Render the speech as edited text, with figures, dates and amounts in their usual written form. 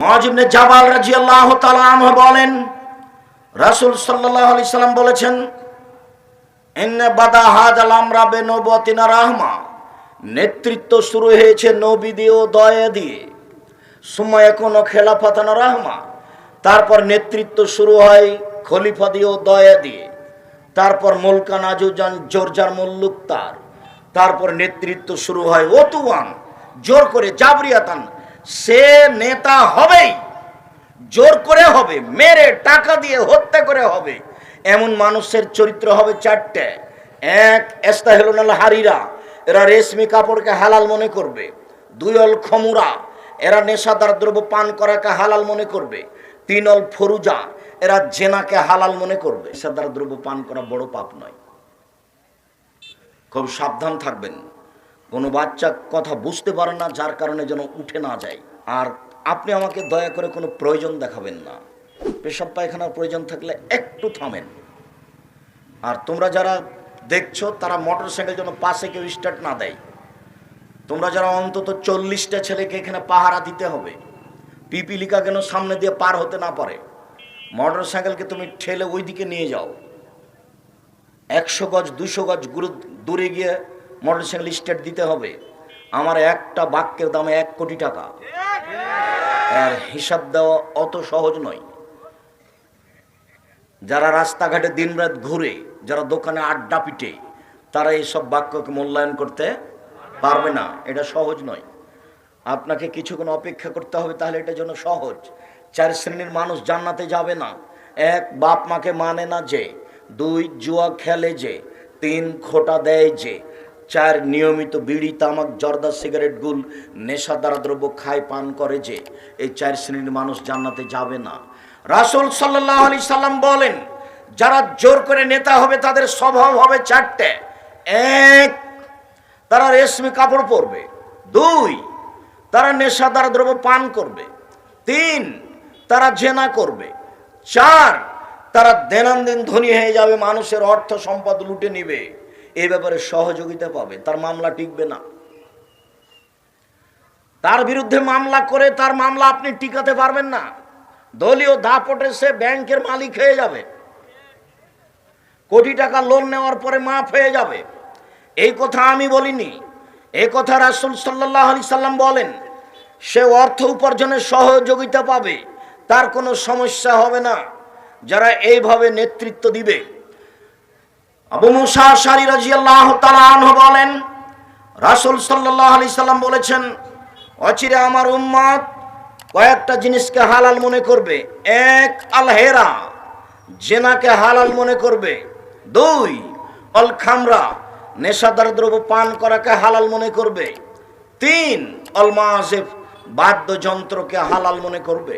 মুআয ইবনে জাবাল রাদিয়াল্লাহু তাআলা আনহু বলেন, রাসূল সাল্লাল্লাহু আলাইহি সাল্লাম বলেছেন, ইন্না বাদা হাযাল আমরা বিনবুওয়াতিনা রাহমা, নেতৃত্ব শুরু হয়েছে নবী দিয়ে ও দয়া দিয়ে। সুম্মা ইয়াকুনু খিলাফাতান রাহমা, তারপর নেতৃত্ব শুরু হয় খলিফা দিয়ে ও দয়া দিয়ে। তারপর মুলকান আজুজান জোরজার মুল্লুক তার, তারপর নেতৃত্ব শুরু হয় ওতুয়ান, জোর করে জাবরিয়াতান, সে নেতা হবেই, জোর করে হবে, মেরে টাকা দিয়ে হত্যা করে হবে। এমন মানুষের চরিত্র হবে চারটে। এক, ইস্তাহিলুনাল হারিরা, এরা রেশমি কাপড়কে হালাল মনে করবে। দুই, অল খমুরা, এরা নেশাদার দ্রব্য পান করাকে হালাল মনে করবে। তিন, অল ফরুজা, এরা জেনাকে হালাল মনে করবে। নেশাদার দ্রব্য পান করা বড় পাপ নয়, খুব সাবধান থাকবেন। কোনো বাচ্চা কথা বুঝতে পারে না, যার কারণে যেন উঠে না যায়। আর আপনি আমাকে দয়া করে কোনো প্রয়োজন দেখাবেন না। পেশাব পায়খানার প্রয়োজন থাকলে একটু থামেন। আর তোমরা যারা দেখছো তারা মোটর সাইকেল যেন পাশে কেউ স্টার্ট না দেয়। তোমরা যারা অন্তত 40টা ছেলেকে এখানে পাহারা দিতে হবে, পিপিলিকা কেন সামনে দিয়ে পার হতে না পারে। মোটর সাইকেলকে তুমি ঠেলে ওই দিকে নিয়ে যাও, 100 গজ 200 গজ দূরে গিয়ে মোটর সাইকেল স্টার্ট দিতে হবে। আমার একটা বাক্যের দাম 1 কোটি টাকা। এর হিসাব দেওয়া অত সহজ নয়। যারা রাস্তাঘাটে দিনরাত ঘুরে, যারা দোকানে আড্ডা পিটে, তারা এইসব বাক্যকে মূল্যায়ন করতে পারবে না। এটা সহজ নয়। আপনাকে কিছুক্ষণ অপেক্ষা করতে হবে, তাহলে এটার জন্য সহজ। 4 শ্রেণীর মানুষ জান্নাতে যাবে না। 1, বাপ মাকে মানে না যে। 2, জুয়া খেলে যে। 3, খোটা দেয় যে। 4, নিয়মিত বিড়ি তামাক জর্দা সিগারেট গুল নেশাদার দ্রব্য খায় পান করে যে। এই 4 শ্রেণীর মানুষ জান্নাতে যাবে না। রাসূল সাল্লাল্লাহু আলাইহি সাল্লাম বলেন, যারা জোর করে নেতা হবে তাদের স্বভাব হবে 4টে। 1, তারা রেশমি কাপড় পরবে। 2, তারা নেশাদার দ্রব্য পান করবে। 3, তারা জেনা করবে। 4, তারা দৈনন্দিন ধনী হয়ে যাবে, মানুষের অর্থ সম্পদ লুটে নিবে। এই ব্যাপারে সহযোগিতা পাবে, তার মামলা টিকবে না। তার বিরুদ্ধে মামলা করে তার মামলা আপনি টিকাতে পারবেন না। দলীয় দাপটে সে ব্যাংকের মালিক হয়ে যাবে, কোটি টাকা লোন নেওয়ার পরে মাফ হয়ে যাবে। এই কথা আমি বলিনি, এই কথা রাসূল সাল্লাল্লাহু আলাইহি সাল্লাম বলেন। সে অর্থ উপার্জনের সহযোগিতা পাবে, তার কোনো সমস্যা হবে না। যারা এইভাবে নেতৃত্ব দিবে। আবু মুসা আশআরী রাদিয়াল্লাহু তাআলা আনহু বলেন, রাসূল সাল্লাল্লাহু আলাইহি সাল্লাম বলেছেন, অচিরে আমার উম্মত কয়েকটা জিনিসকে হালাল মনে করবে। 1, আল হেরা, জেনাকে হালাল মনে করবে। 2, অল খামরা, নেশাদার দ্রব্য পান করাকে হালাল মনে করবে। 3, অল মাযিফ, বাদ্যযন্ত্রকে হালাল মনে করবে।